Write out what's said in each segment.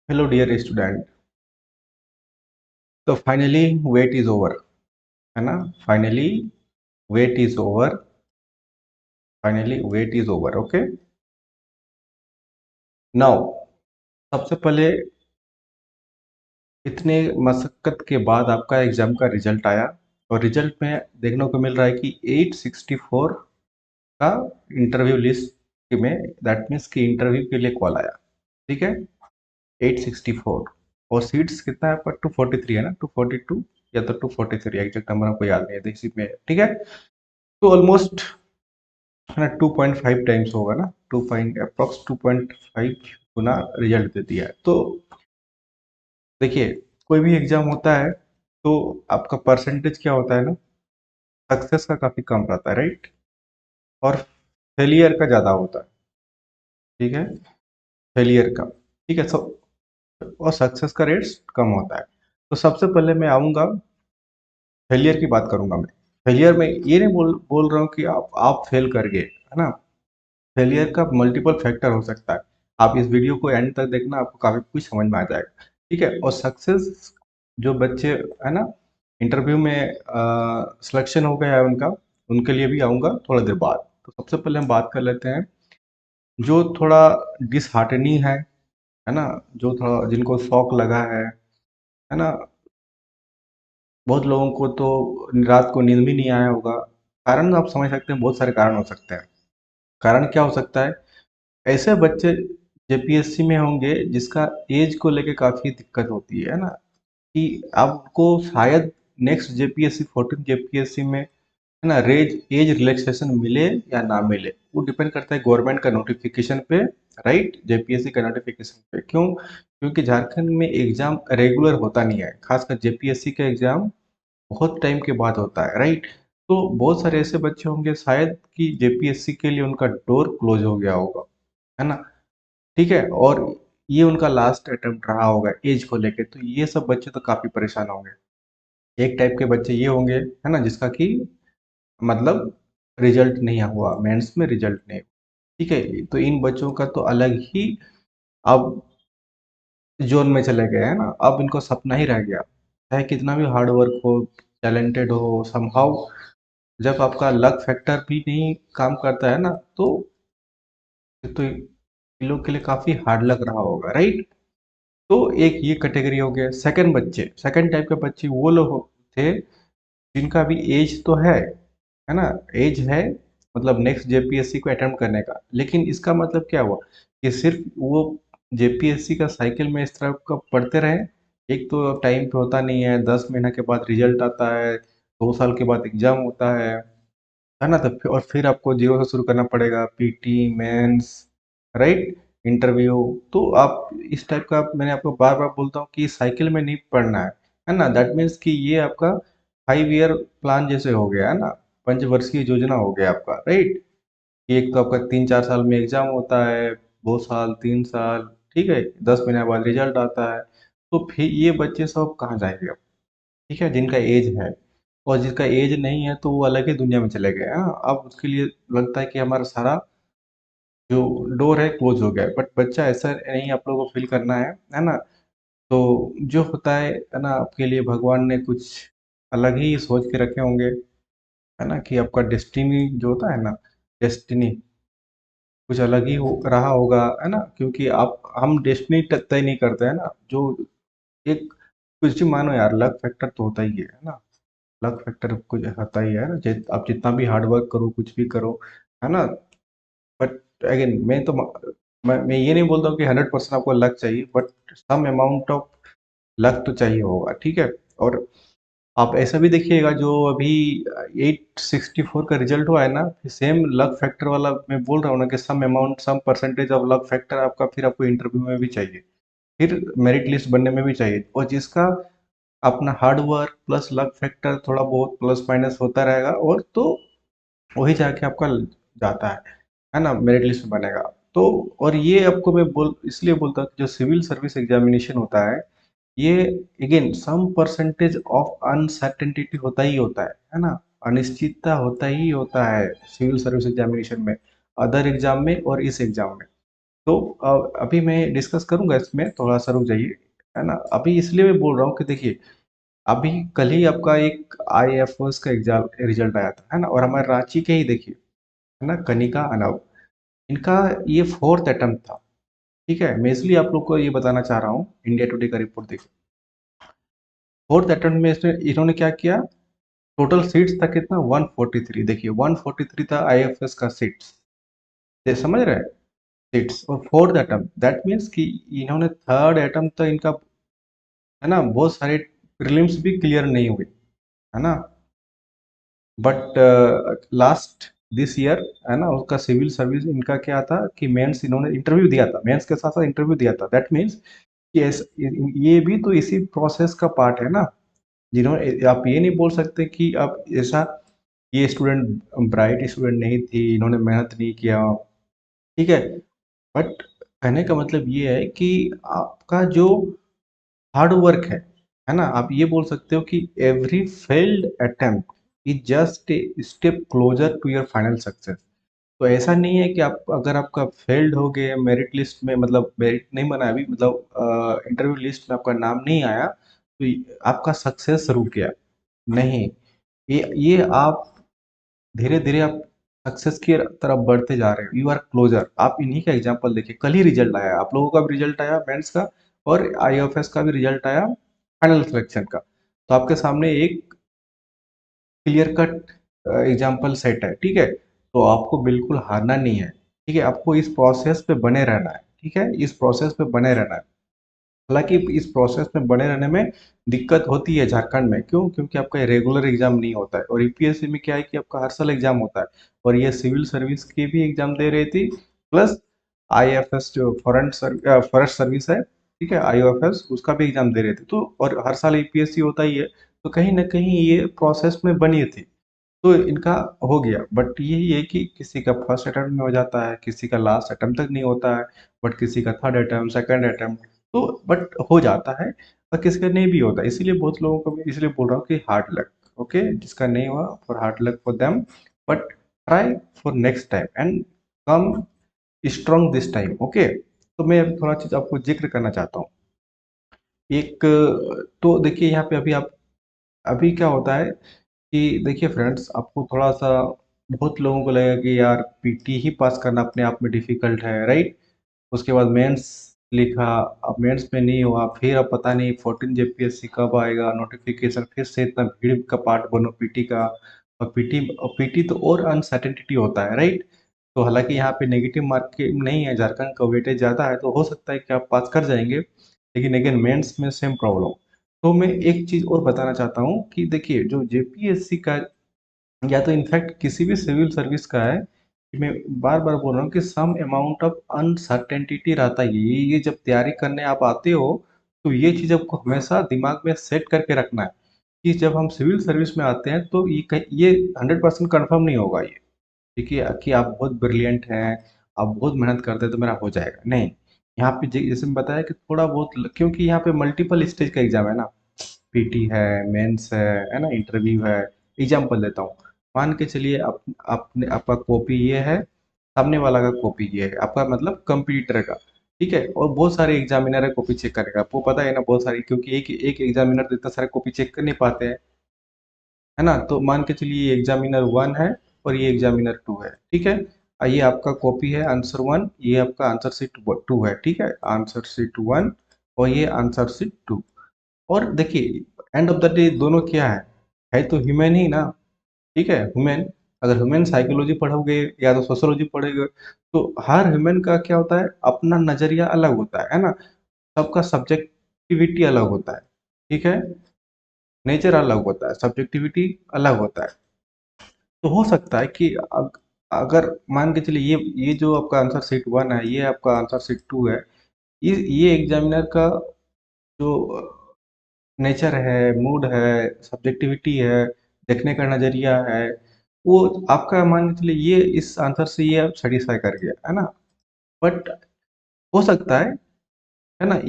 Hello dear student. तो finally wait is over, है ना। Finally wait is over. Finally wait is over. Okay, now सबसे पहले इतने मशक्कत के बाद आपका एग्जाम का रिजल्ट आया और रिजल्ट में देखने को मिल रहा है कि 864 का इंटरव्यू लिस्ट में, दैट मीन्स कि इंटरव्यू के लिए कॉल आया। ठीक है, 864। और सीट्स कितना है आपका? 243 है ना, 242 या तो 243, एग्जैक्ट नंबर हमको याद नहीं है, इसी में ठीक है। तो ऑलमोस्ट है ना 2.5 टाइम्स होगा ना, 2 पॉइंट अप्रॉक्स 2.5 गुना रिजल्ट दे दिया है। तो देखिए, कोई भी एग्जाम होता है तो आपका परसेंटेज क्या होता है ना, सक्सेस का काफ़ी कम रहता है, राइट। और फेलियर का ज़्यादा होता है। ठीक है, फेलियर का, ठीक है सब। और सक्सेस का रेट कम होता है। तो सबसे पहले मैं आऊँगा, फेलियर की बात करूँगा मैं। फेलियर में ये नहीं बोल बोल रहा हूँ कि आप फेल कर गए, है ना। फेलियर का मल्टीपल फैक्टर हो सकता है। आप इस वीडियो को एंड तक देखना, आपको काफ़ी कुछ समझ में आ जाएगा। ठीक है, और सक्सेस जो बच्चे है ना इंटरव्यू में सिलेक्शन हो गया है उनका, उनके लिए भी आऊँगा थोड़ा देर बाद। तो सबसे पहले हम बात कर लेते हैं जो थोड़ा डिसहार्टनी है ना, जो थोड़ा जिनको शौक लगा है ना। बहुत लोगों को तो रात को नींद भी नहीं आया होगा। कारण आप समझ सकते हैं, बहुत सारे कारण हो सकते हैं। कारण क्या हो सकता है? ऐसे बच्चे जेपीएससी में होंगे जिसका एज को लेके काफ़ी दिक्कत होती है ना, कि आपको शायद नेक्स्ट जेपीएससी 14 जेपीएससी में है ना रेज एज रिलैक्सेशन मिले या ना मिले, वो डिपेंड करता है गवर्नमेंट का नोटिफिकेशन पे, राइट। जेपीएससी का नोटिफिकेशन पे क्यों? क्योंकि झारखंड में एग्जाम रेगुलर होता नहीं है, खासकर जेपीएससी का एग्जाम बहुत टाइम के बाद होता है, राइट। तो बहुत सारे ऐसे बच्चे होंगे शायद कि जेपीएससी के लिए उनका डोर क्लोज हो गया होगा, है ना। ठीक है, और ये उनका लास्ट अटेम्प्ट रहा होगा एज को लेके, तो ये सब बच्चे तो काफ़ी परेशान होंगे। एक टाइप के बच्चे ये होंगे, है ना, जिसका कि मतलब रिजल्ट नहीं हुआ, मेंस में रिजल्ट नहीं हुआ। ठीक है, तो इन बच्चों का तो अलग ही अब जोन में चले गए, है ना। अब इनको सपना ही रह गया, चाहे कितना भी हार्ड वर्क हो, टैलेंटेड हो, समहाउ जब आपका लक फैक्टर भी नहीं काम करता है ना, तो इन लोग के लिए काफ़ी हार्ड लग रहा होगा, राइट। तो एक ये कैटेगरी हो गया। सेकंड बच्चे, सेकंड टाइप के बच्चे वो लोग थे जिनका भी एज तो है ना, एज है, मतलब नेक्स्ट जेपीएससी को अटेम्प्ट करने का। लेकिन इसका मतलब क्या हुआ कि सिर्फ वो जेपीएससी का साइकिल में इस तरह का पढ़ते रहे। एक तो टाइम पे होता नहीं है, 10 महीना के बाद रिजल्ट आता है, 2 साल के बाद एग्जाम होता है ना। तो और फिर आपको जीरो से शुरू करना पड़ेगा, पीटी, मेंस, राइट, इंटरव्यू। तो आप इस टाइप का, मैंने आपको बार बार बोलता हूँ कि साइकिल में नहीं पढ़ना है ना। दैट मीन्स कि ये आपका 5 ईयर प्लान जैसे हो गया, है ना, पंचवर्षीय योजना हो गया आपका, राइट। एक तो आपका 3-4 साल में एग्जाम होता है, 2 साल, 3 साल, ठीक है, 10 महीने बाद रिजल्ट आता है। तो फिर ये बच्चे सब कहाँ जाएंगे अब? ठीक है, जिनका एज है। और जिसका एज नहीं है तो वो अलग ही दुनिया में चले गए, हाँ। अब उसके लिए लगता है कि हमारा सारा जो डोर है क्लोज हो गया है, बट बच्चा ऐसा नहीं, आप लोगों को फील करना है ना। तो जो होता है ना, आपके लिए भगवान ने कुछ अलग ही सोच के रखे होंगे, है ना, कि आपका डेस्टिनी जो होता है ना, डेस्टिनी कुछ अलग ही रहा होगा, है ना। क्योंकि आप हम डेस्टिनी तय नहीं करते हैं ना, जो एक कुछ भी मानो यार, लक फैक्टर तो होता ही है ना। लक फैक्टर कुछ होता ही है ना, आप जितना भी हार्ड वर्क करो, कुछ भी करो, है ना। बट अगेन मैं ये नहीं बोलता हूँ कि 100% आपको लक चाहिए, but some amount of luck तो चाहिए होगा, ठीक है। और आप ऐसा भी देखिएगा, जो अभी 864 का रिजल्ट हुआ है ना, सेम लक फैक्टर वाला मैं बोल रहा हूँ ना, कि some amount, some percentage of luck factor आपका फिर आपको इंटरव्यू में भी चाहिए, फिर मेरिट लिस्ट बनने में भी चाहिए। और जिसका अपना hard work plus luck factor थोड़ा बहुत प्लस माइनस होता रहेगा, और तो वही जाके आपका जाता है ना, मेरिट लिस्ट में बनेगा। तो और ये आपको मैं बोल इसलिए बोलता हूँ कि जो सिविल सर्विस एग्जामिनेशन होता है, ये again some percentage of uncertainty होता ही होता है ना। अनिश्चितता होता ही होता है सिविल सर्विस एग्जामिनेशन में, अदर एग्जाम में और इस एग्जाम में। तो अभी मैं डिस्कस करूंगा इसमें, थोड़ा सा रुक जाइए, है ना। अभी इसलिए मैं बोल रहा हूँ कि देखिए, अभी कल ही आपका एक आईएफएस का एग्जाम रिजल्ट आया था, है ना। और हमारे रांची के ही देखिए, है ना, कनिका अनव, इनका ये फोर्थ अटेम्प्ट था। ठीक है, मैं इसलिए आप लोग को ये बताना चाह रहा हूँ, इंडिया टुडे का रिपोर्ट देखिए, फोर्थ अटेम्प्ट में इन्होंने क्या किया, टोटल सीट्स था कितना, 143। देखिए 143 था आईएफएस का सीट्स, ये समझ रहे हैं, सीट्स। और फोर्थ अटेम्प्ट दैट मीन्स कि इन्होंने थर्ड अटेम्प्ट तो इनका, है ना, बहुत सारे प्रीलिम्स भी क्लियर नहीं हुए, है ना। बट लास्ट दिस ईयर, है ना, उसका सिविल सर्विस इनका क्या था कि मेंस इन्होंने इंटरव्यू दिया था, मेंस के साथ साथ इंटरव्यू दिया था। दैट मीन्स कि ये भी तो इसी प्रोसेस का पार्ट है ना। जिन्होंने, आप ये नहीं बोल सकते कि आप ऐसा, ये स्टूडेंट ब्राइट स्टूडेंट नहीं थी, इन्होंने मेहनत नहीं किया, ठीक है। बट कहने का मतलब ये है कि आपका जो हार्ड वर्क है ना, आप ये बोल सकते हो कि every failed attempt is just a step closer to your final success. तो ऐसा नहीं है कि आप, अगर आपका फेल्ड हो गए मेरिट लिस्ट में, मतलब मेरिट नहीं बना अभी, मतलब इंटरव्यू लिस्ट में आपका नाम नहीं आया, तो आपका सक्सेस रुक गया, नहीं। ये आप धीरे धीरे आप सक्सेस की तरफ बढ़ते जा रहे हो, यू आर क्लोजर। आप इन्हीं का एग्जांपल देखिए, कल ही रिजल्ट आया, आप लोगों का भी रिजल्ट आया मेंस का, और आईएफएस का भी रिजल्ट आया फाइनल सिलेक्शन का। तो आपके सामने एक क्लियर कट एग्जाम्पल सेट है, ठीक है। तो आपको बिल्कुल हारना नहीं है, ठीक है, आपको इस प्रोसेस पे बने रहना है, ठीक है, इस प्रोसेस पे बने रहना है। हालांकि इस प्रोसेस में बने रहने में दिक्कत होती है झारखंड में, क्यों, क्योंकि आपका रेगुलर एग्जाम नहीं होता है, और यूपीएससी में क्या है कि आपका हर साल एग्जाम होता है। और ये सिविल सर्विस की भी एग्जाम दे रही थी, प्लस आईएफएस जो फॉरेस्ट सर्विस है, ठीक है, आईओएफएस, उसका भी एग्जाम दे रहे थे। तो और हर साल यूपीएससी होता ही है, तो कहीं ना कहीं ये प्रोसेस में बनी थी, तो इनका हो गया। बट यही है कि किसी का फर्स्ट अटेम्प्ट में हो जाता है, किसी का लास्ट अटेम्प्ट तक नहीं होता है, बट किसी का थर्ड अटेम्प्ट, सेकंड अटेम्प्ट, तो बट हो जाता है। और किसी का नहीं भी होता, इसीलिए बहुत लोगों को मैं इसलिए बोल रहा हूँ कि हार्ड लक, ओके, जिसका नहीं हुआ for hard luck for them, but try for next time and come strong this time, okay. तो मैं अभी थोड़ा चीज आपको जिक्र करना चाहता हूँ। एक, तो देखिए यहाँ पे अभी आप, अभी क्या होता है कि देखिए फ्रेंड्स, आपको थोड़ा सा, बहुत लोगों को लगेगा कि यार पीटी ही पास करना अपने आप में डिफिकल्ट है, राइट। उसके बाद मेंस लिखा, अब मेंस में नहीं हुआ, फिर अब पता नहीं 14 जेपीएससी कब आएगा नोटिफिकेशन, फिर से इतना भीड़ का पार्ट बनो पीटी का। और पीटी तो और अनसर्टेनिटी होता है, राइट। तो हालांकि यहाँ पे नेगेटिव मार्किंग नहीं है, झारखंड का वेटेज ज़्यादा है, तो हो सकता है कि आप पास कर जाएंगे, लेकिन अगेन मेंस में सेम प्रॉब्लम। तो मैं एक चीज़ और बताना चाहता हूँ कि देखिए, जो जेपीएससी का, या तो इनफैक्ट किसी भी सिविल सर्विस का है, कि मैं बार बार बोल रहा हूँ कि सम अमाउंट ऑफ अनसर्टेनिटी रहता है। ये जब तैयारी करने आप आते हो, तो ये चीज़ आपको हमेशा दिमाग में सेट करके रखना है कि जब हम सिविल सर्विस में आते हैं तो ये 100% कन्फर्म नहीं होगा ये, देखिए कि आप बहुत ब्रिलियंट हैं, आप बहुत मेहनत करते हैं तो मेरा हो जाएगा, नहीं। यहाँ पे जैसे मैं बताया कि थोड़ा बहुत, क्योंकि यहाँ पे मल्टीपल स्टेज का एग्जाम है ना, पीटी है, मेंस है ना, इंटरव्यू है। एग्जाम्पल देता हूँ, मान के चलिए आप, आपने, आपका कॉपी ये है, सामने वाला का कॉपी ये है, आपका मतलब कंप्यूटर का, ठीक है, और बहुत सारे एग्जामिनर है कॉपी चेक करेगा, आपको पता है ना, बहुत सारी, क्योंकि एक एक एग्जामिनर तो इतना सारे कॉपी चेक कर नहीं पाते हैं, है ना। तो मान के चलिए ये एग्जामिनर वन है और ये एग्जामिनर टू है, ठीक है। ये आपका कॉपी है आंसर वन, ये आपका आंसर शीट टू है, ठीक है, आंसर शीट वन और ये आंसर शीट टू। और देखिए, एंड ऑफ द डे दोनों क्या है तो ह्यूमन ही ना, ठीक है, ह्यूमन। अगर ह्यूमन साइकोलॉजी पढ़ोगे या तो सोशोलॉजी पढ़ोगे, तो हर ह्यूमन का क्या होता है, अपना नजरिया अलग होता है ना, सबका सब्जेक्टिविटी अलग होता है, ठीक है, नेचर अलग होता है, सब्जेक्टिविटी अलग होता है। तो हो सकता है कि अगर मान के चलिए ये जो आपका आंसर शीट वन है, ये आपका आंसर शीट टू है, ये एग्जामिनर का जो नेचर है, मूड है, सब्जेक्टिविटी है, देखने का नजरिया है, वो आपका मान के चलिए ये इस आंसर से ये सेटिस्फाई कर गया, है ना। बट हो सकता है ना,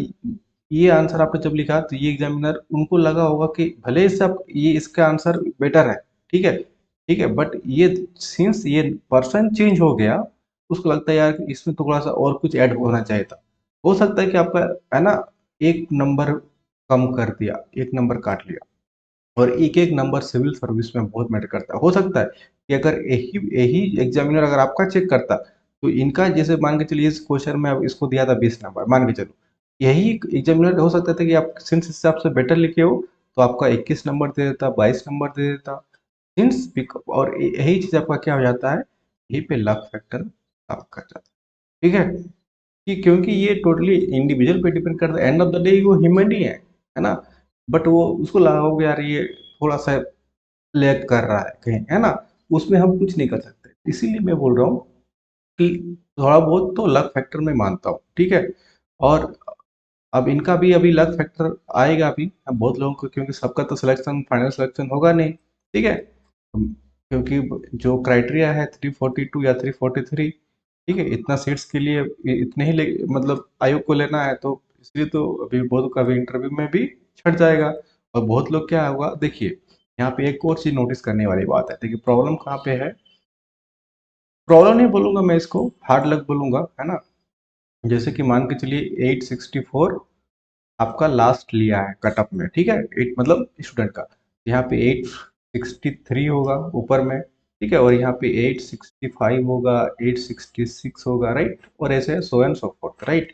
ये आंसर आपने जब लिखा तो ये एग्जामिनर, उनको लगा होगा कि भले इससे आप, ये इसका आंसर बेटर है, ठीक है, ठीक है, बट ये सिंस ये पर्सन चेंज हो गया, उसको लगता है यार कि इसमें थोड़ा सा और कुछ ऐड होना चाहिए था। हो सकता है कि आपका है ना एक नंबर कम कर दिया, एक नंबर काट लिया, और एक एक नंबर सिविल सर्विस में बहुत मैटर करता है। हो सकता है कि अगर यही यही एग्जामिनर अगर आपका चेक करता तो इनका जैसे मान के चलिए इस क्वेश्चन में अब इसको दिया था 20 नंबर, मान के चलो यही एग्जामिनर हो सकता था कि आप सिंस हिसाब से बेटर लिखे हो तो आपका 21 नंबर दे देता, 22 नंबर दे देता। सिंस और यही चीज आपका क्या हो जाता है, यही पे लक फैक्टर काम कर जाता है। ठीक है, कि क्योंकि ये टोटली इंडिविजुअल पे डिपेंड करता है, एंड ऑफ द डे वो ह्यूमन ही है ना। बट वो उसको लगा होगा यार ये थोड़ा सा लैग कर रहा है कहीं, है ना, उसमें हम कुछ नहीं कर सकते। इसीलिए मैं बोल रहा हूँ कि थोड़ा बहुत तो लक फैक्टर में मानता हूँ, ठीक है। और अब इनका भी अभी लक फैक्टर आएगा अभी, अब बहुत लोगों को, क्योंकि सबका तो सिलेक्शन फाइनल सिलेक्शन होगा नहीं, ठीक है। क्योंकि जो क्राइटेरिया है 342 या 343, ठीक है, इतना सीट्स के लिए इतने ही मतलब आयोग को लेना है, तो इसलिए तो अभी बहुत का भी इंटरव्यू में भी छट जाएगा। और बहुत लोग क्या होगा, देखिए यहाँ पे एक और चीज नोटिस करने वाली बात है। देखिए प्रॉब्लम कहाँ पे है, प्रॉब्लम नहीं बोलूंगा मैं इसको, हार्ड लक बोलूंगा, है ना। जैसे कि मान के चलिए 864 आपका लास्ट लिया है कट ऑफ में, ठीक है, एट मतलब स्टूडेंट का, यहाँ पे 863 होगा ऊपर में, ठीक है, और यहाँ पे 865 होगा, 866 होगा, राइट, और ऐसे so and so fourth, right.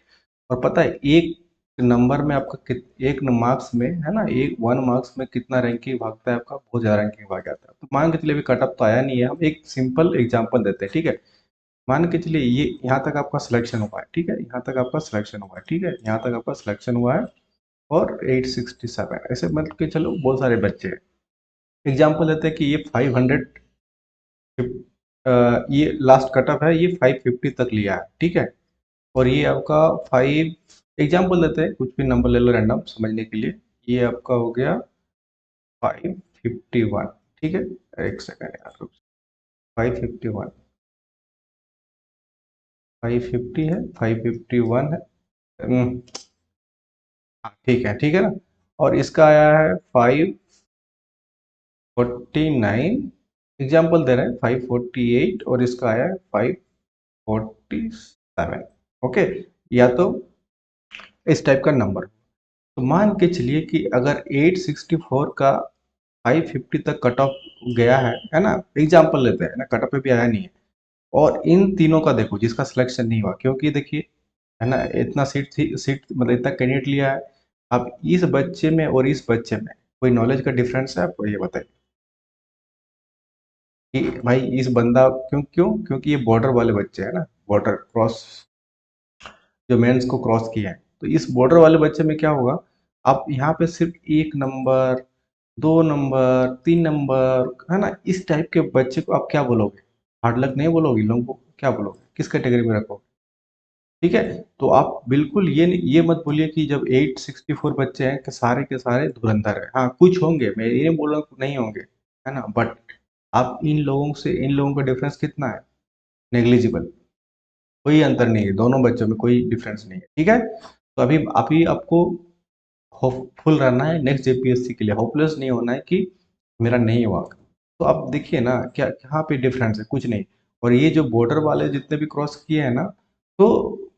और पता है एक नंबर में आपका एक मार्क्स में, है ना, एक 1 मार्क्स में कितना रैंकिंग भागता है आपका, बहुत ज्यादा रैंकिंग भाग जाता है। तो मान के चलिए अभी कट ऑफ तो आया नहीं है, हम एक सिंपल एग्जांपल देते हैं, ठीक है। मान के चलिए ये यहाँ तक आपका सिलेक्शन हुआ है, ठीक है, यहाँ तक आपका सिलेक्शन हुआ है, ठीक है, यहाँ तक आपका सिलेक्शन हुआ है, और 867 ऐसे मतलब कि चलो बहुत सारे बच्चे हैं। एग्जाम्पल लेते हैं कि ये 500, ये लास्ट कट ऑफ है, ये 550 तक लिया है, ठीक है। और ये आपका 5 एग्जाम्पल लेते हैं, कुछ भी नंबर ले लो रैंडम समझने के लिए। ये आपका हो गया 551, ठीक है, एक सेकेंड यार, 551, 550 है, 551 है, हाँ, ठीक है, ठीक है ना। और इसका आया है 549, एग्जाम्पल दे रहे हैं 548, और इसका आया है 547। ओके, या तो इस टाइप का नंबर। तो मान के चलिए कि अगर 864 का 550 तक कट ऑफ गया है ना, एग्जाम्पल लेते हैं ना, कट ऑफ पे भी आया नहीं है, और इन तीनों का देखो जिसका सिलेक्शन नहीं हुआ, क्योंकि देखिए है ना, इतना सीट थी, सीट मतलब इतना कैंडिडेट लिया है। अब इस बच्चे में और इस बच्चे में कोई नॉलेज का डिफरेंस है आपको, ये बताइए कि भाई इस बंदा क्यों क्यों, क्योंकि ये बॉर्डर वाले बच्चे हैं ना, बॉर्डर क्रॉस, जो मेंस को क्रॉस किया है, तो इस बॉर्डर वाले बच्चे में क्या होगा, आप यहाँ पे सिर्फ 1 नंबर, 2 नंबर, 3 नंबर, है ना, इस टाइप के बच्चे को आप क्या बोलोगे, हार्ड लक नहीं बोलोगे, लोगों को क्या बोलोगे, किस कैटेगरी में रखोगे। ठीक है, तो आप बिल्कुल ये मत बोलिए कि जब 864 बच्चे हैं कि सारे के सारे धुरंधर है, हाँ कुछ होंगे, मैं ये नहीं बोल रहा हूँ नहीं होंगे, है ना, बट आप इन लोगों का डिफरेंस कितना है, नेग्लिजिबल, कोई अंतर नहीं है, दोनों बच्चों में कोई डिफरेंस नहीं है, ठीक है। तो अभी आपको होपफुल रहना है नेक्स्ट जेपीएससी के लिए, होपलेस नहीं होना है कि मेरा नहीं हुआ। तो आप देखिए ना क्या कहाँ पे डिफरेंस है, कुछ नहीं। और ये जो बॉर्डर वाले जितने भी क्रॉस किए हैं ना, तो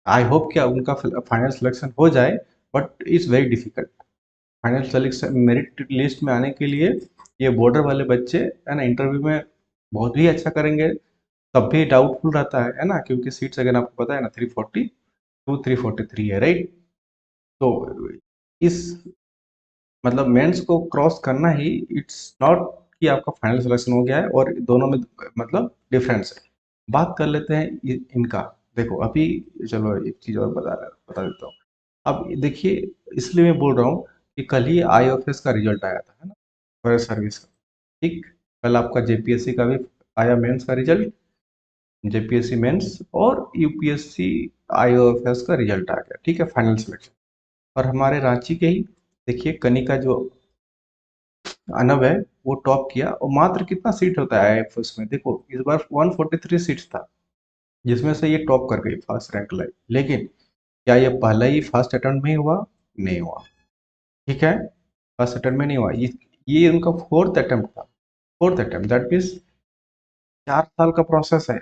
आई होप क्या उनका फाइनल सिलेक्शन हो जाए, but it's very difficult final selection merit list में आने के लिए। ये बॉर्डर वाले बच्चे है ना इंटरव्यू में बहुत ही अच्छा करेंगे, तब भी डाउटफुल रहता है ना, क्योंकि सीट्स अगर आपको पता है ना 342 343 है, राइट। तो इस मतलब मेंस को क्रॉस करना ही, इट्स नॉट कि आपका फाइनल सिलेक्शन हो गया है, और दोनों में मतलब डिफरेंस है। बात कर लेते हैं इनका। देखो अभी चलो एक चीज और बता देता हूँ। अब देखिए, इसलिए मैं बोल रहा हूँ कि कल ही आईएफएस का रिजल्ट आया था, है ना, फॉरेस्ट सर्विस का, ठीक। कल आपका जेपीएससी का भी आया मेंस का रिजल्ट, जेपीएससी मेंस और यूपीएससी आईओएफएस का रिजल्ट आ गया, ठीक है, फाइनल सिलेक्शन। और हमारे रांची के ही देखिए कनिका जो अनब है, वो टॉप किया, और मात्र कितना सीट होता है आईएफएस में, देखो इस बार 143 सीट्स था, जिसमें से ये टॉप कर गई, फर्स्ट रैंक लाई। लेकिन क्या ये पहला ही फर्स्ट अटेम्प्ट में ही हुआ, नहीं हुआ, ठीक है, फर्स्ट अटेम्प्ट में नहीं हुआ, ये उनका फोर्थ अटेम्प्ट था, फोर्थ अटेम्प्ट, दैट मीन्स 4 साल का प्रोसेस है,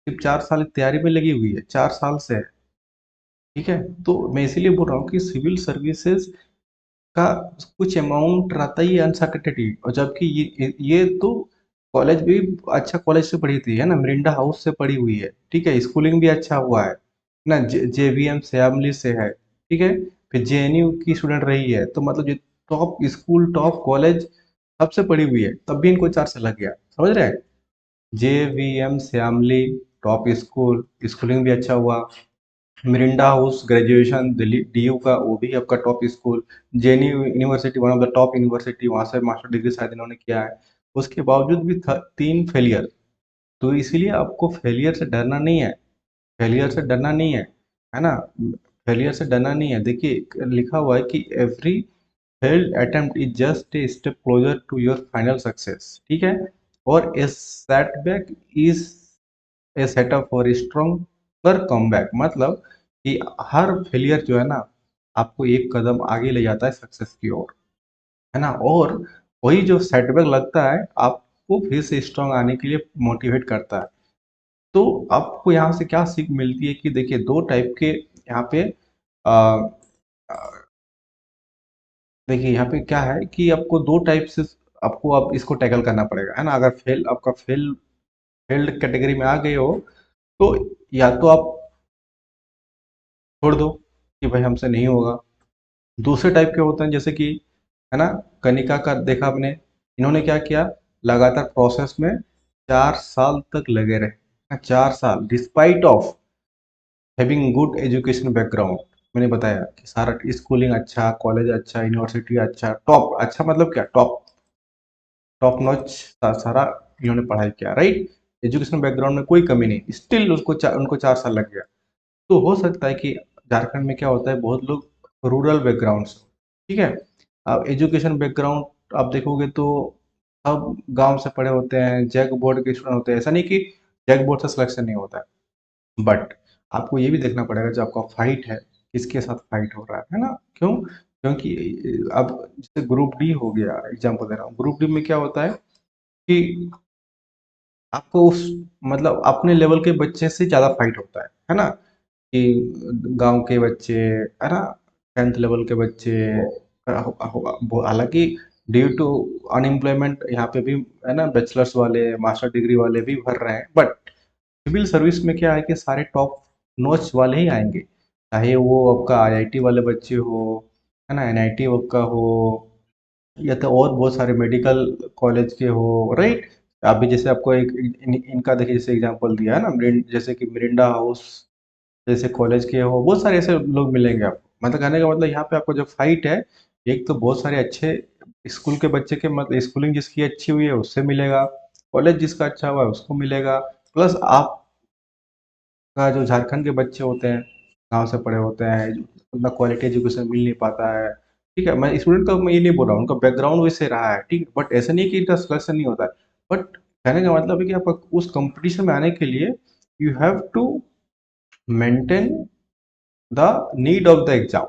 सिर्फ 4 साल की तैयारी में लगी हुई है, 4 साल से है। ठीक है, तो मैं इसीलिए बोल रहा हूँ कि सिविल सर्विसेज का कुछ अमाउंट रहता ही है अनसर्टेनिटी, और जबकि ये तो कॉलेज भी अच्छा कॉलेज से पढ़ी थी, है ना, मिरिंडा हाउस से पढ़ी हुई है, ठीक है, स्कूलिंग भी अच्छा हुआ है ना, जेवीएम श्यामली से है, ठीक है, फिर जेएनयू की स्टूडेंट रही है, तो मतलब ये टॉप स्कूल टॉप कॉलेज सबसे पढ़ी हुई है, तब भी इनको 4 साल लग गया, समझ रहे हैं। जेवीएम श्यामली टॉप स्कूल, स्कूलिंग भी अच्छा हुआ, Mirinda house graduation Delhi DU का, वो भी आपका top school, JNU university one of the top university, वहाँ से मास्टर डिग्री शायद इन्होंने किया है, उसके बावजूद भी 3 फेलियर। तो इसीलिए आपको फेलियर से डरना नहीं है, फेलियर से डरना नहीं है ना, फेलियर से डरना नहीं है। देखिए लिखा हुआ है कि every failed attempt is just a step closer to your final success, ठीक है, और a setback is a setup for stronger comeback, मतलब कि हर फेलियर जो है ना, आपको एक कदम आगे ले जाता है सक्सेस की ओर, है ना, और वही जो सेटबैक लगता है आपको फिर से स्ट्रांग आने के लिए मोटिवेट करता है। तो आपको यहाँ से क्या सीख मिलती है कि देखिए दो टाइप के यहाँ पे आ, आ, देखिए यहाँ पे क्या है कि आपको दो टाइप से आपको अब इसको टैकल करना पड़ेगा, है ना, अगर आपका फेल्ड कैटेगरी में आ गए हो, तो या तो आप छोड़ दो कि भाई हमसे नहीं होगा। दूसरे टाइप के होते हैं जैसे कि, है ना, कनिका का देखा आपने, इन्होंने क्या किया, लगातार प्रोसेस में 4 साल तक लगे रहे, 4 साल despite of having good education background. मैंने बताया कि सारा स्कूलिंग अच्छा, कॉलेज अच्छा, यूनिवर्सिटी अच्छा, टॉप अच्छा, मतलब क्या, टॉप टॉप नॉच सारा इन्होंने पढ़ाई किया, राइट, एजुकेशन बैकग्राउंड में कोई कमी नहीं, स्टिल उनको 4 साल लग गया। तो हो सकता है कि झारखंड में क्या होता है, बहुत लोग रूरल बैकग्राउंड से, ठीक है, अब एजुकेशन बैकग्राउंड आप देखोगे तो सब गांव से पढ़े होते हैं, जैक बोर्ड के स्टूडेंट होते हैं, ऐसा नहीं कि जैक बोर्ड से सिलेक्शन नहीं होता है, बट आपको ये भी देखना पड़ेगा जो आपका फाइट है किसके साथ फाइट हो रहा है ना, क्यों, क्योंकि अब जैसे ग्रुप डी हो गया, एग्जाम्पल दे रहा हूँ, ग्रुप डी में क्या होता है कि आपको उस मतलब अपने लेवल के बच्चे से ज़्यादा फाइट होता है ना, कि गांव के बच्चे, है ना, 10th लेवल के बच्चे, हालांकि ड्यू टू अनएम्प्लॉयमेंट यहाँ पे भी, है ना, बैचलर्स वाले मास्टर डिग्री वाले भी भर रहे हैं, बट सिविल सर्विस में क्या है कि सारे टॉप नॉच वाले ही आएंगे, चाहे वो आपका आईआईटी वाले बच्चे हो, है ना, एनआईटी का हो, या तो और बहुत सारे मेडिकल कॉलेज के हो, राइट। अभी जैसे आपको इनका देखिए जैसे एग्जांपल दिया है ना, जैसे कि मिरिंडा हाउस जैसे कॉलेज के हो, बहुत सारे ऐसे लोग मिलेंगे आपको, मतलब कहने का मतलब यहाँ पे आपको जो फाइट है, एक तो बहुत सारे अच्छे स्कूल के बच्चे के, मतलब स्कूलिंग जिसकी अच्छी हुई है उससे मिलेगा, कॉलेज जिसका अच्छा हुआ है उसको मिलेगा, प्लस आप का जो झारखंड के बच्चे होते हैं, गाँव से पढ़े होते हैं, उतना क्वालिटी एजुकेशन मिल नहीं पाता है, ठीक है, मैं स्टूडेंट का मैं ये नहीं बोल रहा हूँ, उनका बैकग्राउंड वैसे रहा है, ठीक है, बट ऐसा नहीं है कि इनका सिलेक्शन नहीं होता है, बट कहने का मतलब है कि आपका उस कंपटीशन में आने के लिए you have to maintain the need of the exam,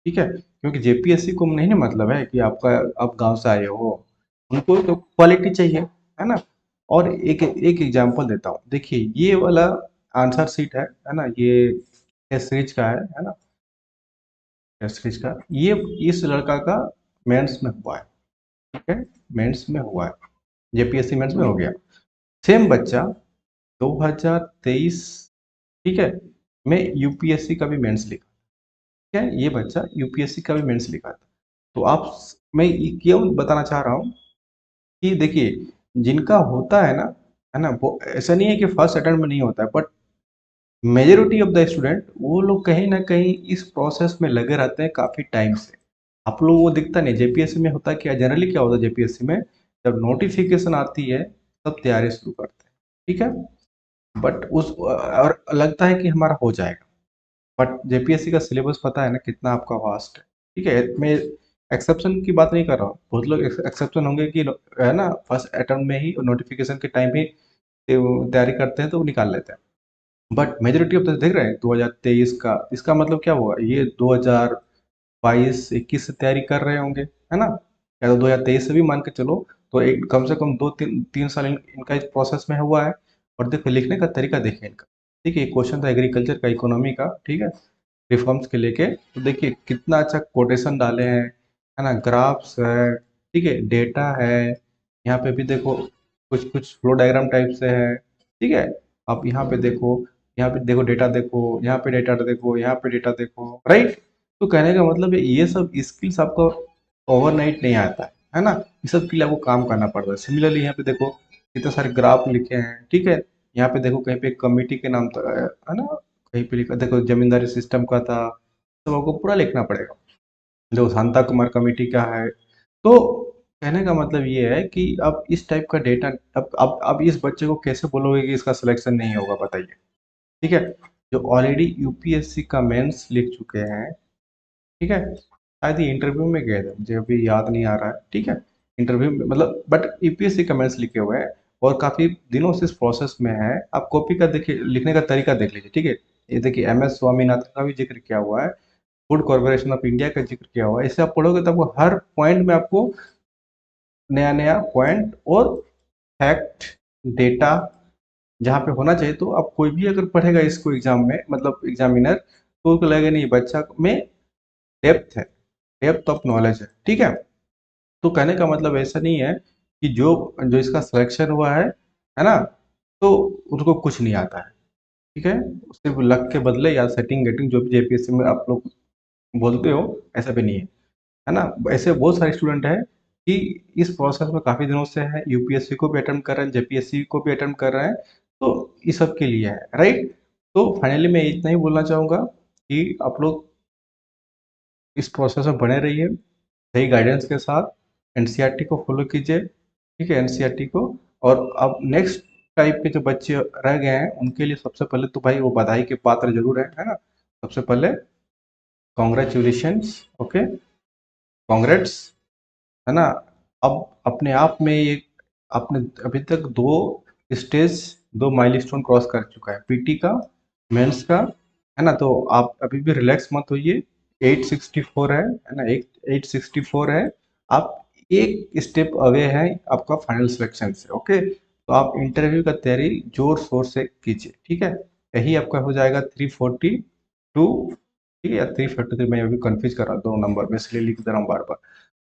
ठीक है, क्योंकि जेपीएससी को नहीं ना मतलब है कि आपका आप गांव से आए हो, उनको तो क्वालिटी चाहिए, है ना। और एक एक एग्जांपल देता हूँ, देखिए ये वाला आंसर शीट है ना, ये टेस्ट सीरीज का है ना, टेस्ट सीरीज का ये इस लड़का का मेंस में हुआ है, ठीक है, मेंस में हुआ है, जेपीएससी मेंस में हो गया, सेम बच्चा 2023, ठीक है, में यूपीएससी का भी मेंस लिखा, ठीक है, ये बच्चा यूपीएससी का भी मेंस लिखा था। तो आप, मैं ये क्यों बताना चाह रहा हूँ कि देखिए जिनका होता है ना, वो ऐसा नहीं है कि फर्स्ट अटेम्प्ट में नहीं होता है, but majority of the student वो लोग कहीं ना कहीं इस प्रोसेस में लगे रहते हैं काफी टाइम से। आप लोग वो दिखता नहीं, जेपीएससी में होता क्या, जनरली क्या होता है जेपीएससी में, जब नोटिफिकेशन आती है तब तैयारी शुरू करते हैं, ठीक है, बट उस और लगता है कि हमारा हो जाएगा, बट जेपीएससी का सिलेबस पता है ना कितना आपका वास्ट है, ठीक है, मैं एक्सेप्शन की बात नहीं कर रहा हूँ, बहुत लोग एक्सेप्शन होंगे कि है ना फर्स्ट अटेम्प्ट में ही नोटिफिकेशन के टाइम ही तैयारी करते हैं तो वो निकाल लेते हैं, बट मेजोरिटी ऑफ द देख रहे हैं 2023 का, इसका मतलब क्या हुआ, ये 2022-21 से तैयारी कर रहे होंगे, है ना, या तो 2023 से भी मान के चलो, तो एक कम से कम 2-3 3 साल इनका इस प्रोसेस में हुआ है, और देखो लिखने का तरीका देखिए इनका। ठीक है, क्वेश्चन था एग्रीकल्चर का, इकोनॉमी का, ठीक है, रिफॉर्म्स के लेके। तो देखिए कितना अच्छा कोटेशन डाले हैं, है ना, ग्राफ्स है, ठीक है, डेटा है, यहाँ पे भी देखो कुछ कुछ फ्लो डायग्राम टाइप से है, ठीक है। आप यहाँ पे देखो, यहाँ पे देखो डेटा देखो, यहाँ पे डेटा देखो, यहाँ पे डेटा देखो, राइट। तो कहने का मतलब है ये सब स्किल्स आपको ओवरनाइट नहीं आता है ना, ये सब के लिए आपको काम करना पड़ता है। सिमिलरली यहाँ पे देखो कितने सारे ग्राफ लिखे हैं, ठीक है। यहाँ पे देखो कहीं पे कमिटी के नाम तो है ना, कहीं पे लिखा देखो जमींदारी सिस्टम का था, तो आपको पूरा लिखना पड़ेगा। जो शांता कुमार कमेटी का है। तो कहने का मतलब ये है कि अब इस टाइप का डेटा, अब इस बच्चे को कैसे बोलोगे कि इसका सिलेक्शन नहीं होगा, बताइए। ठीक है, जो ऑलरेडी यूपीएससी का मेंस लिख चुके हैं, ठीक है, शायद ये इंटरव्यू में गए थे, मुझे अभी याद नहीं आ रहा है, ठीक है, इंटरव्यू में मतलब, बट यूपीएससी का मेंस लिखे हुए हैं और काफी दिनों से इस प्रोसेस में है। आप कॉपी का देखिए, लिखने का तरीका देख लीजिए, ठीक है। ये देखिए एम एस स्वामीनाथन का भी जिक्र किया हुआ है, फूड कॉर्पोरेशन ऑफ इंडिया का जिक्र किया हुआ है। इसे आप पढ़ोगे तो आपको हर पॉइंट में आपको नया नया पॉइंट और फैक्ट, डेटा जहाँ पे होना चाहिए। तो आप कोई भी अगर पढ़ेगा इसको एग्जाम में, मतलब एग्जामिनर, तो उसको लगेगा नहीं बच्चा में डेप्थ है, डेप्थ ऑफ नॉलेज है, ठीक है। तो कहने का मतलब ऐसा नहीं है कि जो जो इसका सिलेक्शन हुआ है ना, तो उसको कुछ नहीं आता है, ठीक है। सिर्फ लक के बदले या सेटिंग गेटिंग जो भी जेपीएससी में आप लोग बोलते हो, ऐसा भी नहीं है ना। ऐसे बहुत सारे स्टूडेंट हैं कि इस प्रोसेस में काफ़ी दिनों से हैं, यूपीएससी को भी अटेम्प्ट कर रहे हैं, जेपीएससी को भी अटेम्प्ट कर रहे हैं। तो इस सब के लिए है, राइट। तो फाइनली मैं इतना ही बोलना चाहूँगा कि आप लोग इस प्रोसेस में बने रहिए, सही गाइडेंस के साथ, एनसीईआरटी को फॉलो कीजिए, ठीक है, एनसीईआरटी को। और अब नेक्स्ट टाइप के जो बच्चे रह गए हैं उनके लिए सबसे पहले तो भाई वो बधाई के पात्र जरूर है ना। सबसे पहले कॉन्ग्रेचुलेशंस, ओके, कॉन्ग्रेट्स, है ना। अब अपने आप में ये आपने अभी तक दो स्टेज, दो माइलस्टोन क्रॉस कर चुका है, पीटी का, मेंस का, है ना। तो आप अभी भी रिलैक्स मत होइए, 864 है ना, एक 864 है। आप एक स्टेप अवे है आपका फाइनल सिलेक्शन से, ओके। तो आप इंटरव्यू का तैयारी जोर शोर से कीजिए, ठीक है। यही आपका हो जाएगा 342, ठीक है, या 343, मैं अभी कंफ्यूज कर रहा हूँ दो नंबर में, इसलिए लिख दे रहा हूँ बार बार।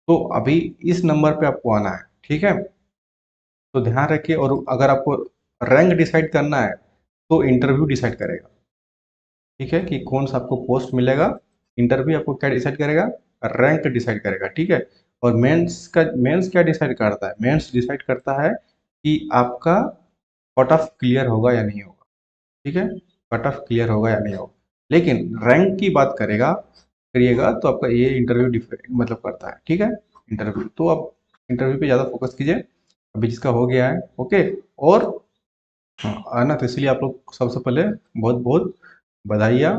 तो अभी इस नंबर पे आपको आना है, ठीक है। तो ध्यान रखिए, और अगर आपको रैंक डिसाइड करना है तो इंटरव्यू डिसाइड करेगा, ठीक है, कि कौन सा आपको पोस्ट मिलेगा। इंटरव्यू आपको क्या डिसाइड करेगा, रैंक डिसाइड करेगा, ठीक है। और मेंस क्या डिसाइड करता है, मेंस डिसाइड करता है कि आपका कट ऑफ क्लियर होगा या नहीं होगा, ठीक है, कट ऑफ क्लियर होगा या नहीं होगा। लेकिन रैंक की बात करिएगा तो आपका ये इंटरव्यू मतलब करता है, ठीक है, इंटरव्यू। तो आप इंटरव्यू पे ज़्यादा फोकस कीजिए, अभी जिसका हो गया है, ओके। और हाँ, आना, तो इसलिए आप लोग सबसे पहले बहुत बहुत बधाइयाँ।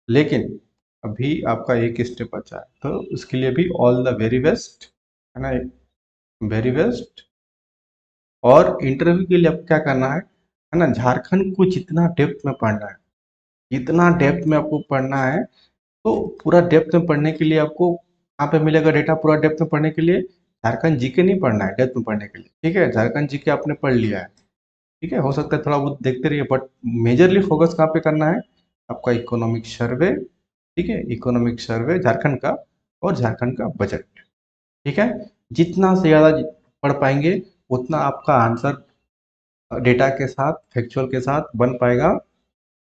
लेकिन अभी आपका एक स्टेप बचा है, तो उसके लिए भी ऑल द वेरी बेस्ट, है ना, वेरी बेस्ट। और इंटरव्यू के लिए अब क्या करना है ना, झारखंड को जितना डेप्थ में पढ़ना है, जितना डेप्थ में आपको पढ़ना है, तो पूरा डेप्थ में पढ़ने के लिए आपको कहाँ पे मिलेगा डेटा, पूरा डेप्थ में पढ़ने के लिए झारखंड जीके नहीं पढ़ना है डेप्थ में पढ़ने के लिए, ठीक है। झारखंड जीके आपने पढ़ लिया है, ठीक है, हो सकता है थोड़ा बहुत देखते रहिए, बट मेजरली फोकस कहाँ पे करना है, आपका इकोनॉमिक सर्वे, ठीक है, इकोनॉमिक सर्वे झारखंड का, और झारखंड का बजट, ठीक है। जितना से ज़्यादा पढ़ पाएंगे उतना आपका आंसर डेटा के साथ, फैक्चुअल के साथ बन पाएगा।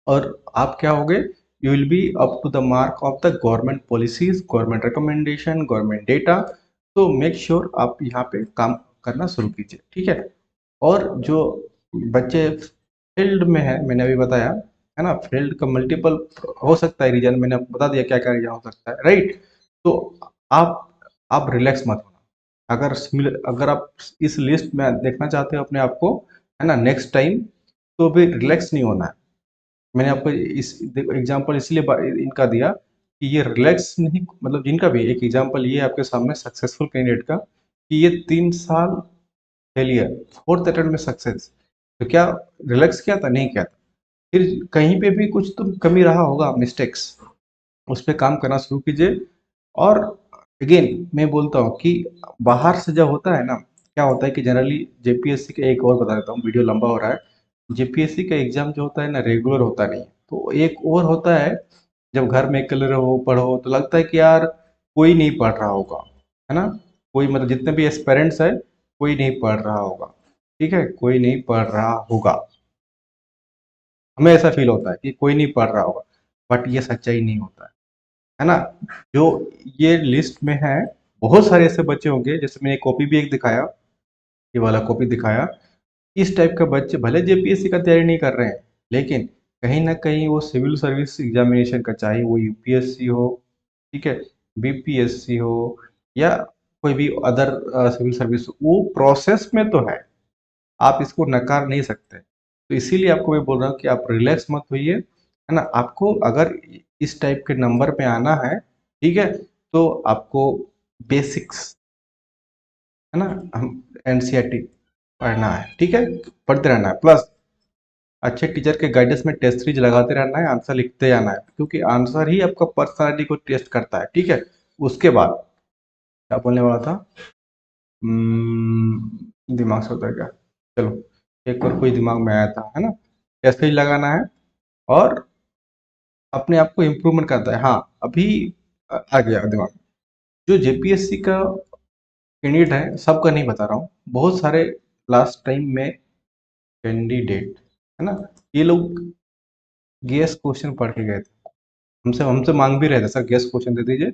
और आप क्या होगे, you will be up to the mark of the government policies, government recommendation, government data. तो मेक श्योर आप यहाँ पे काम करना शुरू कीजिए, ठीक है। और जो बच्चे फील्ड में है, मैंने अभी बताया है ना, फील्ड का मल्टीपल हो सकता है रीजन, मैंने आपको बता दिया क्या क्या रीजन हो सकता है, राइट। तो आप आप रिलैक्स मत होना, अगर आप इस लिस्ट में देखना चाहते हो अपने आप को, है ना, नेक्स्ट टाइम, तो भी रिलैक्स नहीं होना है। मैंने आपको इस एग्जांपल इसलिए इनका दिया कि ये रिलैक्स नहीं, मतलब जिनका भी एक एग्जांपल ये है आपके सामने सक्सेसफुल कैंडिडेट का, कि ये 3 साल फेलियर, फोर्थ अटेम्प्ट में सक्सेस। तो क्या रिलैक्स किया था, नहीं किया था। फिर कहीं पे भी कुछ तो कमी रहा होगा, मिस्टेक्स, उस पर काम करना शुरू कीजिए। और अगेन मैं बोलता हूँ कि बाहर से जब होता है ना, क्या होता है कि जनरली जेपीएससी के, एक और बता देता हूँ, वीडियो लंबा हो रहा है। जेपीएससी का एग्जाम जो होता है ना रेगुलर होता नहीं है। तो एक और होता है, जब घर में अकेले रहो पढ़ो तो लगता है कि यार कोई नहीं पढ़ रहा होगा, है ना, कोई मतलब जितने भी एस्पेरेंट्स है कोई नहीं पढ़ रहा होगा, ठीक है, कोई नहीं पढ़ रहा होगा, हमें ऐसा फील होता है कि कोई नहीं पढ़ रहा होगा। बट ये सच्चाई नहीं होता है ना। जो ये लिस्ट में है, बहुत सारे ऐसे बच्चे होंगे, जैसे मैंने कॉपी भी एक दिखाया, ये वाला कॉपी दिखाया, इस टाइप के बच्चे भले जेपीएससी का तैयारी नहीं कर रहे हैं, लेकिन कहीं ना कहीं वो सिविल सर्विस एग्जामिनेशन का, चाहे वो यूपीएससी हो, ठीक है, बीपीएससी हो, या कोई भी अदर सिविल सर्विस, वो प्रोसेस में तो है, आप इसको नकार नहीं सकते। तो इसीलिए आपको मैं बोल रहा हूँ कि आप रिलैक्स मत होइए, है ना। आपको अगर इस टाइप के नंबर पे आना है, ठीक है, तो आपको बेसिक्स, है ना, हम एनसीईआरटी पढ़ना है, ठीक है, पढ़ते रहना है, प्लस अच्छे टीचर के गाइडेंस में टेस्ट सीरीज लगाते रहना है, आंसर लिखते जाना है, क्योंकि आंसर ही आपका पर्सनालिटी को टेस्ट करता है, ठीक है। उसके बाद क्या बोलने वाला था, दिमाग से उतर गया, चलो, एक और कोई दिमाग में आया था, है ना, टेस्ट सीरीज लगाना है और अपने आप को इम्प्रूवमेंट करता है। हाँ, अभी आ गया दिमाग में। जो जेपीएससी का कैंडिडेट है, सबका नहीं बता रहा हूँ, बहुत सारे लास्ट टाइम में कैंडिडेट, है ना, ये लोग गेस क्वेश्चन पढ़ के गए थे, हमसे हमसे मांग भी रहे थे, सर गेस क्वेश्चन दे दीजिए।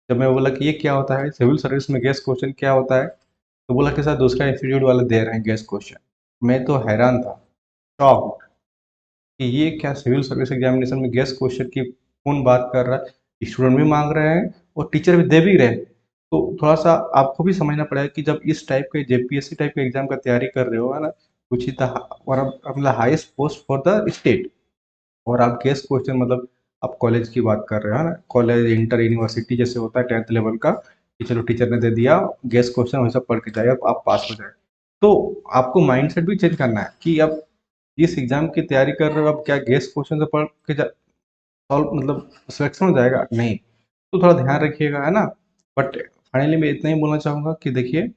जब मैं बोला कि ये क्या होता है, सिविल सर्विस में गेस क्वेश्चन क्या होता है, तो बोला कि सर दूसरा इंस्टीट्यूट वाले दे रहे हैं गेस क्वेश्चन। मैं तो हैरान था, शॉक, कि ये क्या सिविल सर्विस एग्जामिनेशन में गेस्ट क्वेश्चन की कौन बात कर रहा है, स्टूडेंट भी मांग रहे हैं और टीचर भी दे भी रहे हैं। तो थोड़ा सा आपको भी समझना पड़ेगा कि जब इस टाइप के जेपीएससी टाइप के एग्जाम का तैयारी कर रहे हो, है ना, कुछ ही और मतलब highest post for the state, और आप गेस्ट क्वेश्चन मतलब आप कॉलेज की बात कर रहे हो, है ना, कॉलेज इंटर यूनिवर्सिटी जैसे होता है 10th लेवल का, कि चलो टीचर ने दे दिया गेस्ट क्वेश्चन वैसा पढ़ के जाए, अब आप पास हो जाए। तो आपको माइंडसेट भी चेंज करना है कि अब जिस एग्जाम की तैयारी कर रहे हो, अब क्या गेस्ट क्वेश्चन से पढ़ के सॉल्व मतलब सिलेक्शन हो जाएगा, नहीं। तो थोड़ा ध्यान रखिएगा, है ना। बट फाइनली मैं इतना ही बोलना चाहूंगा कि देखिए,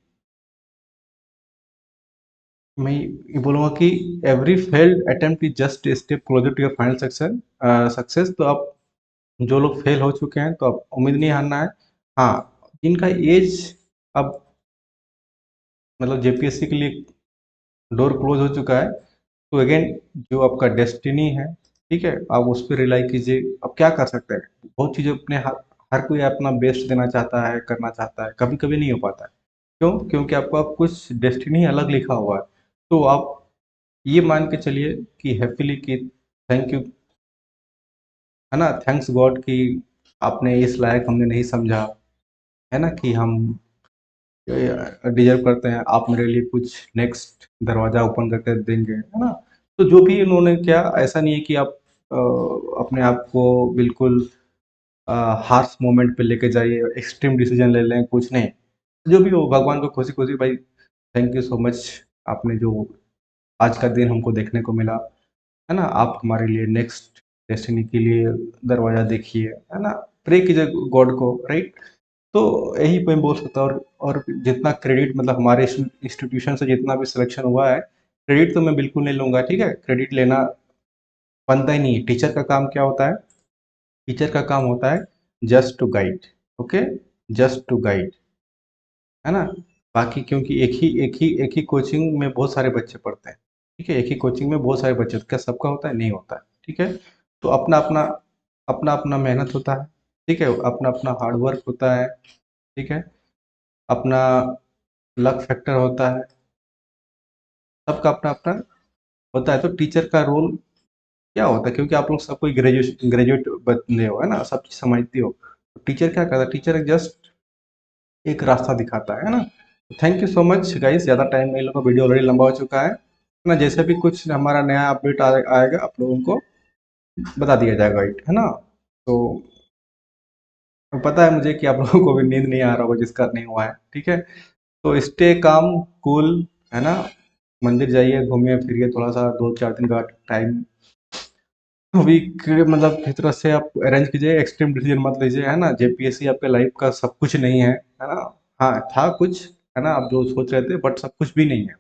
मैं ये बोलूंगा कि every failed attempt is just a step closer to your final success. तो आप जो लोग फेल हो चुके हैं, तो आप उम्मीद नहीं हारना है। हाँ, जिनका एज अब मतलब जेपीएससी के लिए डोर क्लोज हो चुका है, तो अगेन जो आपका डेस्टिनी है, ठीक है, आप उस पर रिलाई कीजिए। अब क्या कर सकते हैं, बहुत चीज़ें अपने हर कोई अपना बेस्ट देना चाहता है, करना चाहता है, कभी कभी नहीं हो पाता है। क्यों? क्योंकि आपका कुछ डेस्टिनी अलग लिखा हुआ है। तो आप ये मान के चलिए कि हैप्पीली कि थैंक यू, है ना, थैंक्स गॉड कि आपने इस लायक हमने नहीं समझा, है ना, कि हम डिजर्व करते हैं, आप मेरे लिए कुछ नेक्स्ट दरवाजा ओपन करके देंगे, है ना। तो जो भी उन्होंने किया, ऐसा नहीं है कि आप अपने आप को बिल्कुल हार्श मोमेंट पे लेके जाइए, एक्सट्रीम डिसीजन ले लें, कुछ नहीं। जो भी हो, भगवान को खुशी खुशी भाई, थैंक यू सो मच, आपने जो आज का दिन हमको देखने को मिला, है ना, आप हमारे लिए नेक्स्ट डेस्टिनी के लिए दरवाजा देखिए, है ना, प्रे कीजिए गॉड को, राइट। तो यही मैं बोल सकता हूँ। और जितना क्रेडिट मतलब हमारे इंस्टीट्यूशन से जितना भी सिलेक्शन हुआ है, क्रेडिट तो मैं बिल्कुल नहीं लूंगा, ठीक है, क्रेडिट लेना बनता ही नहीं है। टीचर का काम क्या होता है, टीचर का काम होता है just to guide, okay, just to guide, है ना। बाकी क्योंकि एक ही कोचिंग में बहुत सारे बच्चे पढ़ते हैं, ठीक है, एक ही कोचिंग में बहुत सारे बच्चे, क्या सबका होता है, नहीं होता है, ठीक है। तो अपना अपना अपना अपना मेहनत होता है, ठीक है, अपना अपना हार्ड वर्क होता है, ठीक है, अपना लक फैक्टर होता है, सबका अपना अपना होता है। तो टीचर का रोल क्या होता है, क्योंकि आप लोग सब कोई ग्रेजुएट बंदे हो, है ना, सब चीज समझती हो, तो टीचर क्या करता है, टीचर जस्ट एक रास्ता दिखाता है ना। Thank you so much guys, ज़्यादा टाइम नहीं लूँगा, वीडियो ऑलरेडी लंबा हो चुका है ना। जैसे भी कुछ हमारा नया अपडेट आएगा, आप लोगों को बता दिया जाएगा, राइट, है ना। तो पता है मुझे कि आप लोगों को भी नींद नहीं आ रहा होगा, जिसका नहीं हुआ है, ठीक है। तो स्टे काम कूल, है ना, मंदिर जाइए, घूमिए फिरिए थोड़ा सा, 2-4 दिन का टाइम वीक मतलब फितरत से आप अरेंज कीजिए, एक्सट्रीम डिसीजन मत लीजिए, है ना। जेपीएससी आपके लाइफ का सब कुछ नहीं है ना। हाँ, था कुछ, है ना, आप जो सोच रहे थे, बट सब कुछ भी नहीं है,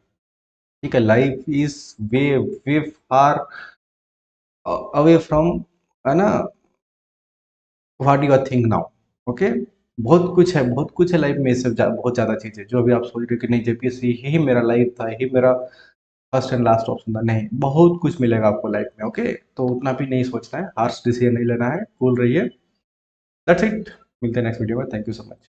ठीक है, life is way way far away from, है ना, what you are think now. Okay, बहुत कुछ है, बहुत कुछ है लाइफ में, इससे बहुत ज़्यादा चीज़ है जो अभी आप सोच रहे हो कि नहीं जेपीएससी ही मेरा लाइफ था, यही मेरा फर्स्ट एंड लास्ट ऑप्शन था। नहीं, बहुत कुछ मिलेगा आपको लाइफ में। ओके, तो उतना भी नहीं सोचना है, हार्श डिसीजन नहीं लेना है, कूल रहिए। दैट्स इट, मिलते हैं नेक्स्ट वीडियो में। Thank you so much.